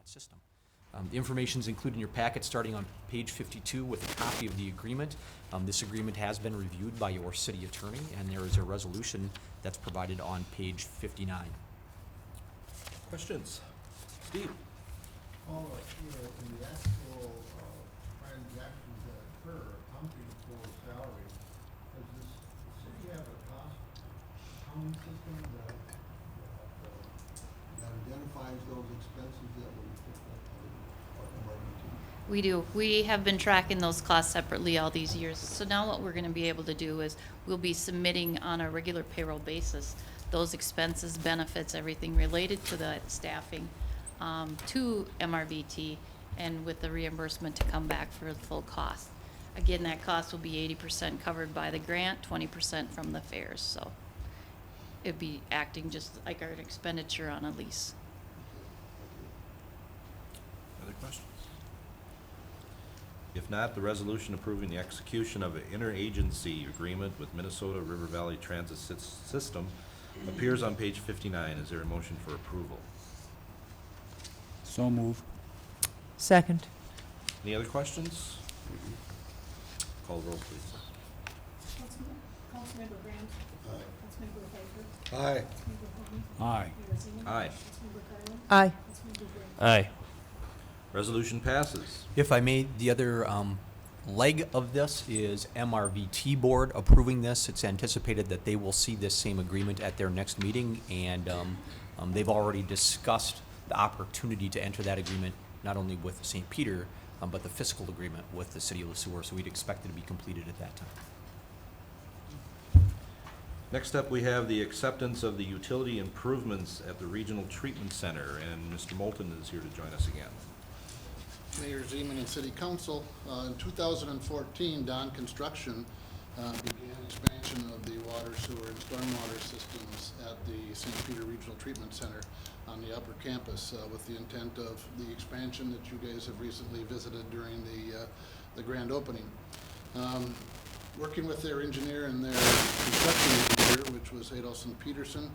system. The information is included in your packet starting on page 52 with a copy of the agreement. This agreement has been reviewed by your city attorney, and there is a resolution that's provided on page 59. Questions? Steve? Paula, in the actual transactions that occur, accounting for salary, does the city have a cost accounting system that identifies those expenses that we We do. We have been tracking those costs separately all these years. So now what we're going to be able to do is we'll be submitting on a regular payroll basis those expenses, benefits, everything related to that staffing to MRVT, and with the reimbursement to come back for the full cost. Again, that cost will be 80% covered by the grant, 20% from the fares. So it'd be acting just like our expenditure on a lease. Other questions? If not, the resolution approving the execution of an interagency agreement with Minnesota River Valley Transit System appears on page 59. Is there a motion for approval? So move. Second. Any other questions? Call the roll, please. Councilmember Graham. Aye. Councilmember Pfeiffer. Aye. Councilmember Fleming. Aye. Mayor Zeman. Aye. Councilmember Carlin. Aye. Councilmember Graham. Aye. Resolution passes. If I may, the other leg of this is MRVT Board approving this. It's anticipated that they will see this same agreement at their next meeting, and they've already discussed the opportunity to enter that agreement, not only with St. Peter, but the fiscal agreement with the city of LeSueur, so we'd expect it to be completed at that time. Next up, we have the acceptance of the utility improvements at the Regional Treatment Center, and Mr. Moulton is here to join us again. Mayor Zeman and City Council, in 2014, Don Construction began expansion of the water, sewer, and stormwater systems at the St. Peter Regional Treatment Center on the upper campus with the intent of the expansion that you guys have recently visited during the grand opening. Working with their engineer and their construction engineer, which was Adelson Peterson,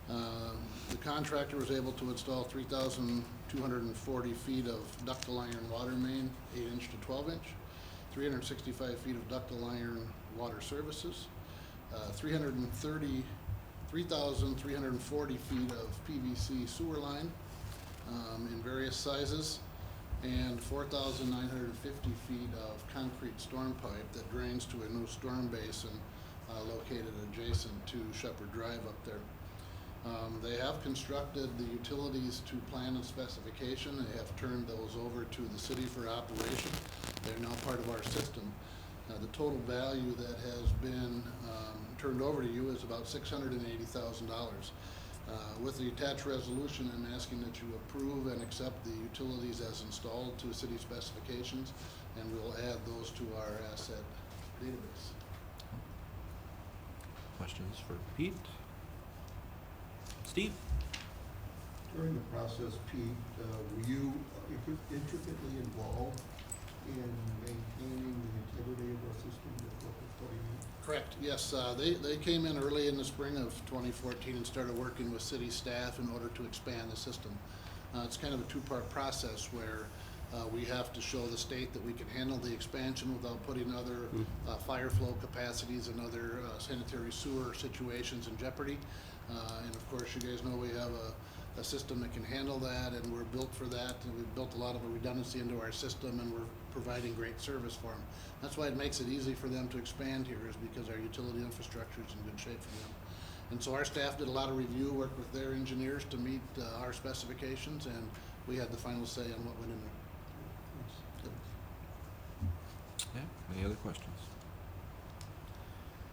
the contractor was able to install 3,240 feet of ductile iron water main, 8-inch to 12-inch, 365 feet of ductile iron water services, 3,340 feet of PVC sewer line in various sizes, and 4,950 feet of concrete storm pipe that drains to a new storm basin located adjacent to Shepherd Drive up there. They have constructed the utilities to plan and specification. They have turned those over to the city for operation. They're now part of our system. The total value that has been turned over to you is about $680,000. With the attached resolution, I'm asking that you approve and accept the utilities as installed to city specifications, and we'll add those to our asset database. Questions for Pete? Steve? During the process, Pete, were you intricately involved in maintaining the integrity of our system that we're putting in? Correct, yes. They came in early in the spring of 2014 and started working with city staff in order to expand the system. It's kind of a two-part process where we have to show the state that we can handle the expansion without putting other fire flow capacities and other sanitary sewer situations in jeopardy. And of course, you guys know we have a system that can handle that, and we're built for that, and we've built a lot of redundancy into our system, and we're providing great service for them. That's why it makes it easy for them to expand here, is because our utility infrastructure is in good shape for them. And so our staff did a lot of review, worked with their engineers to meet our specifications, and we had the final say on what went in there. Yeah, any other questions?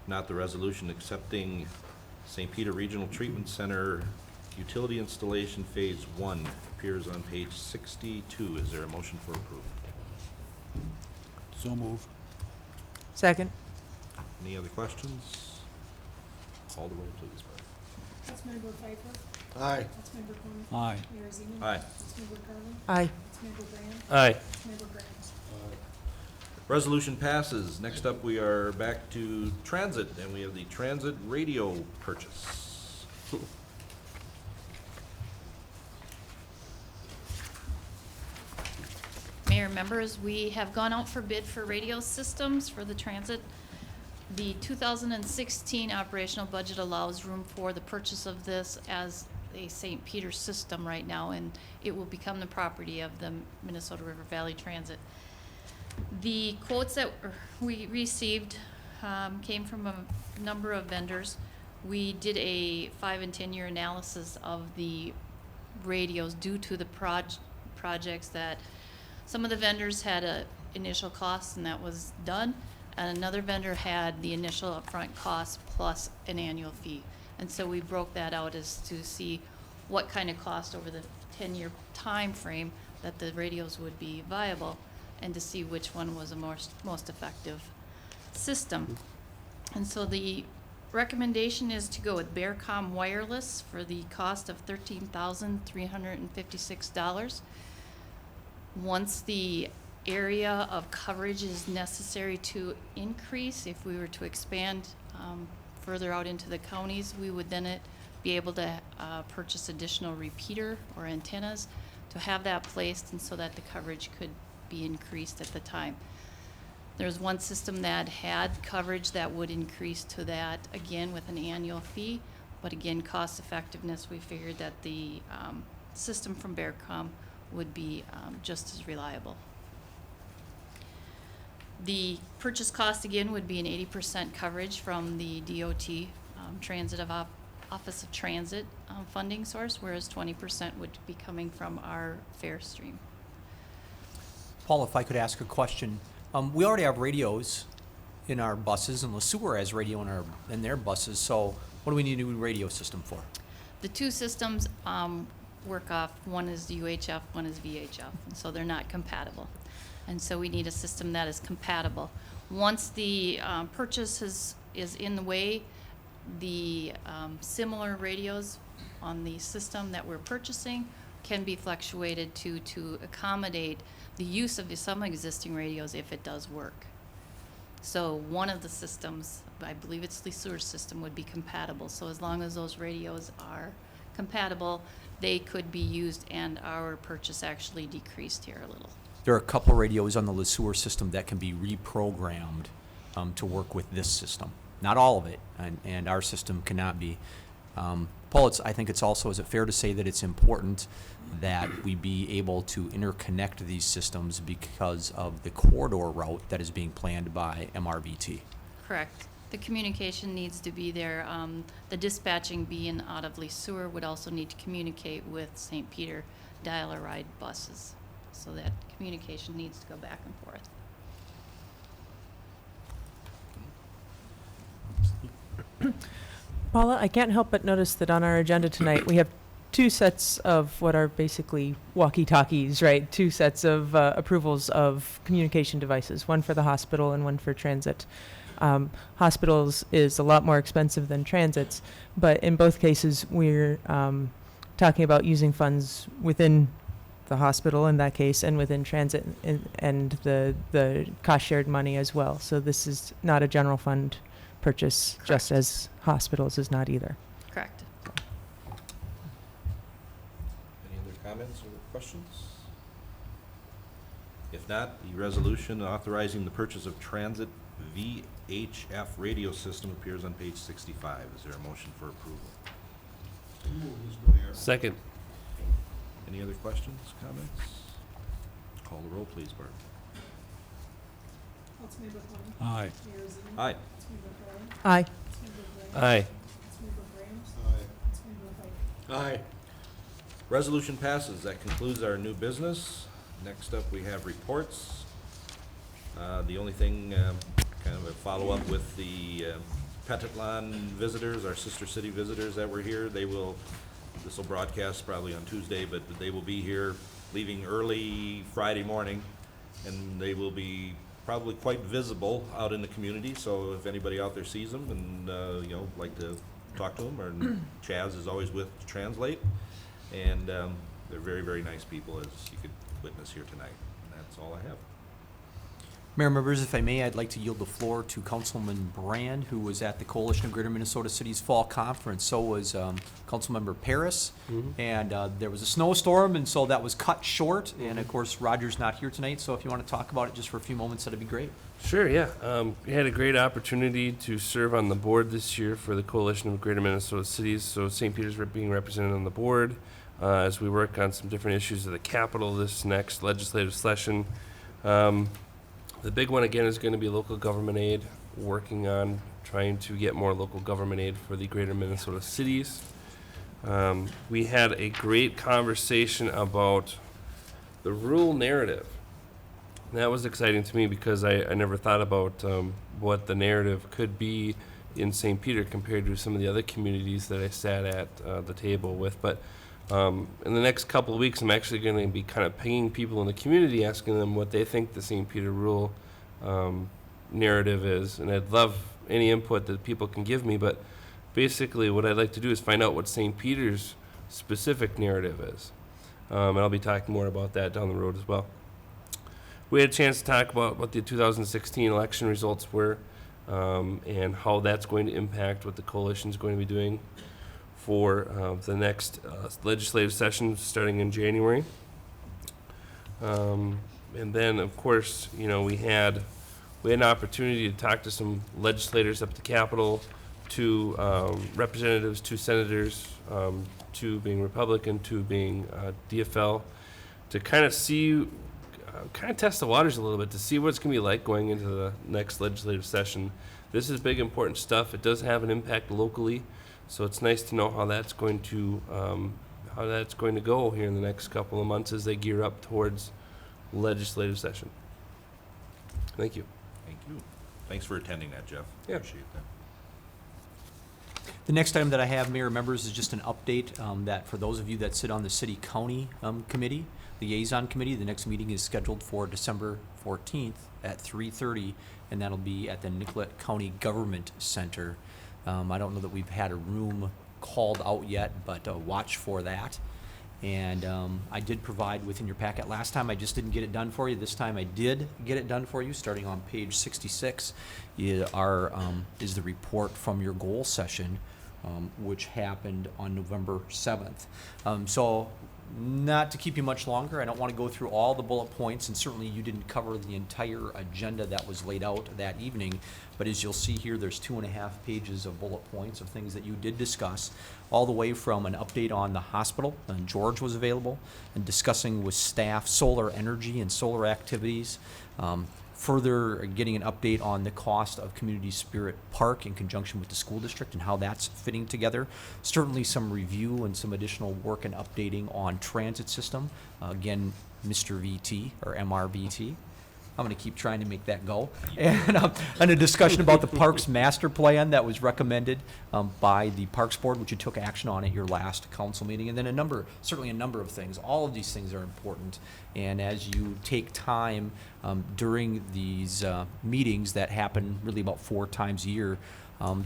Not the resolution accepting St. Peter Regional Treatment Center utility installation phase 1 appears on page 62. Is there a motion for approval? So move. Second. Any other questions? Call the roll, please. Councilmember Pfeiffer. Aye. Councilmember Quinn. Aye. Mayor Zeman. Aye. Councilmember Garland. Aye. Councilmember Brand. Aye. Councilmember Grant. Resolution passes. Next up, we are back to transit, and we have the transit radio purchase. Mayor, members, we have gone out for bid for radio systems for the transit. The 2016 operational budget allows room for the purchase of this as a St. Peter system right now, and it will become the property of the Minnesota River Valley Transit. The quotes that we received came from a number of vendors. We did a 5 and 10-year analysis of the radios due to the projects that some of the vendors had a initial cost, and that was done, and another vendor had the initial upfront cost plus an annual fee. And so we broke that out as to see what kind of cost over the 10-year time frame that the radios would be viable, and to see which one was the most effective system. And so the recommendation is to go with Bearcom Wireless for the cost of $13,356. Once the area of coverage is necessary to increase, if we were to expand further out into the counties, we would then be able to purchase additional repeater or antennas to have that placed, and so that the coverage could be increased at the time. There's one system that had coverage that would increase to that, again with an annual fee, but again, cost effectiveness, we figured that the system from Bearcom would be just as reliable. The purchase cost, again, would be an 80% coverage from the DOT Office of Transit funding source, whereas 20% would be coming from our fare stream. Paul, if I could ask a question. We already have radios in our buses, and LeSueur has radio in their buses, so what do we need a new radio system for? The two systems work off, one is UHF, one is VHF, and so they're not compatible. And so we need a system that is compatible. Once the purchase is in the way, the similar radios on the system that we're purchasing can be fluctuated to accommodate the use of some existing radios if it does work. So one of the systems, I believe it's LeSueur's system, would be compatible. So as long as those radios are compatible, they could be used, and our purchase actually decreased here a little. There are a couple radios on the LeSueur system that can be reprogrammed to work with this system. Not all of it, and our system cannot be. Paul, I think it's also, is it fair to say that it's important that we be able to interconnect these systems because of the corridor route that is being planned by MRVT? Correct. The communication needs to be there. The dispatching being out of LeSueur would also need to communicate with St. Peter dial-a-ride buses. So that communication needs to go back and forth. Paula, I can't help but notice that on our agenda tonight, we have two sets of what are basically walkie-talkies, right? Two sets of approvals of communication devices, one for the hospital and one for transit. Hospitals is a lot more expensive than transits, but in both cases, we're talking about using funds within the hospital in that case and within transit and the cost-shared money as well. So this is not a general fund purchase, Correct. just as hospitals is not either. Correct. Any other comments or questions? If not, the resolution authorizing the purchase of transit VHF radio system appears on page 65. Is there a motion for approval? Second. Any other questions, comments? Call the roll, please, Bart. Councilmember Klum. Aye. Mayor Zimmerman. Aye. Councilmember Frye. Aye. Councilmember Graham. Aye. Councilmember Graham. Councilmember Pike. Aye. Resolution passes. That concludes our new business. Next up, we have reports. The only thing, kind of a follow-up with the Petitlan visitors, our sister city visitors that were here. This will broadcast probably on Tuesday, but they will be here leaving early Friday morning, and they will be probably quite visible out in the community. So if anybody out there sees them and, like to talk to them, or Chaz is always with to translate. And they're very, very nice people, as you could witness here tonight. And that's all I have. Mayor, members, if I may, I'd like to yield the floor to Councilman Brand, who was at the Coalition of Greater Minnesota Cities Fall Conference. So was Councilmember Paris. And there was a snowstorm, and so that was cut short. And of course, Roger's not here tonight, so if you want to talk about it just for a few moments, that'd be great. Sure, yeah. We had a great opportunity to serve on the board this year for the Coalition of Greater Minnesota Cities. So St. Peter's being represented on the board as we work on some different issues of the Capitol this next legislative session. The big one, again, is going to be local government aid, working on trying to get more local government aid for the greater Minnesota cities. We had a great conversation about the rural narrative. And that was exciting to me because I never thought about what the narrative could be in St. Peter compared to some of the other communities that I sat at the table with. But in the next couple of weeks, I'm actually going to be kind of pinging people in the community, asking them what they think the St. Peter rural narrative is. And I'd love any input that people can give me, but basically what I'd like to do is find out what St. Peter's specific narrative is. And I'll be talking more about that down the road as well. We had a chance to talk about what the 2016 election results were and how that's going to impact what the coalition is going to be doing for the next legislative session starting in January. And then, of course, we had an opportunity to talk to some legislators up at the Capitol, two representatives, two senators, two being Republican, two being DFL, to kind of see, kind of test the waters a little bit to see what it's going to be like going into the next legislative session. This is big, important stuff. It does have an impact locally, so it's nice to know how that's going to go here in the next couple of months as they gear up towards legislative session. Thank you. Thank you. Thanks for attending that, Jeff. Yeah. Appreciate that. The next item that I have, Mayor, members, is just an update that for those of you that sit on the City-County Committee, Liaison Committee, the next meeting is scheduled for December 14th at 3:30, and that'll be at the Nicollet County Government Center. I don't know that we've had a room called out yet, but watch for that. And I did provide within your packet last time. I just didn't get it done for you. This time I did get it done for you. Starting on page 66 is the report from your goal session, which happened on November 7th. So not to keep you much longer, I don't want to go through all the bullet points, and certainly you didn't cover the entire agenda that was laid out that evening. But as you'll see here, there's 2.5 pages of bullet points of things that you did discuss, all the way from an update on the hospital, and George was available, and discussing with staff solar energy and solar activities, further getting an update on the cost of Community Spirit Park in conjunction with the school district and how that's fitting together. Certainly some review and some additional work and updating on transit system. Again, Mr. VT or MRVT. I'm going to keep trying to make that go. And a discussion about the Parks Master Plan that was recommended by the Parks Board, which you took action on at your last council meeting. And then certainly a number of things. All of these things are important. And as you take time during these meetings that happen really about 4 times a year,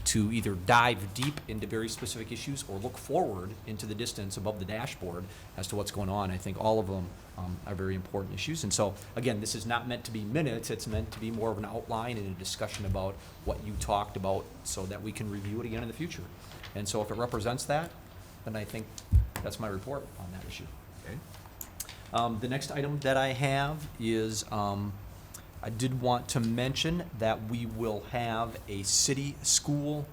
to either dive deep into very specific issues or look forward into the distance above the dashboard as to what's going on. I think all of them are very important issues. And so, again, this is not meant to be minutes. It's meant to be more of an outline and a discussion about what you talked about so that we can review it again in the future. And so if it represents that, then I think that's my report on that issue. Okay. The next item that I have is I did want to mention that we will have a city-school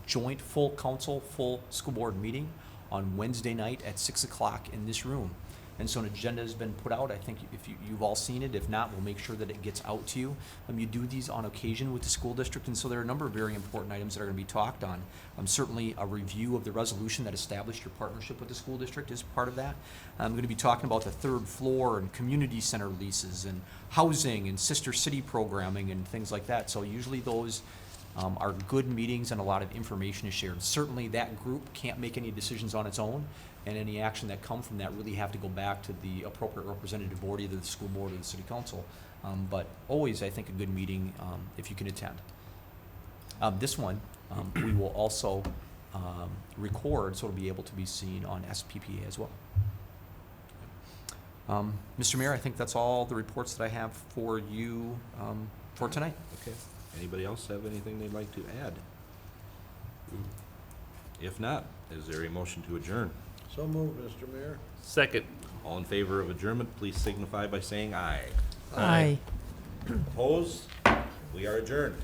joint full council, full school board meeting on Wednesday night at 6 o'clock in this room. And so an agenda has been put out. I think if you've all seen it. If not, we'll make sure that it gets out to you. You do these on occasion with the school district, and so there are a number of very important items that are going to be talked on. Certainly a review of the resolution that established your partnership with the school district is part of that. I'm going to be talking about the 3rd floor and community center leases and housing and sister city programming and things like that. So usually those are good meetings and a lot of information is shared. Certainly that group can't make any decisions on its own, and any action that come from that really have to go back to the appropriate representative board, either the school board or the city council. But always, I think, a good meeting if you can attend. This one, we will also record, so it'll be able to be seen on SPPA as well. Mr. Mayor, I think that's all the reports that I have for you for tonight. Okay. Anybody else have anything they'd like to add? If not, is there a motion to adjourn? So moved, Mr. Mayor. Second. All in favor of adjournment, please signify by saying aye. Aye. Opposed? We are adjourned.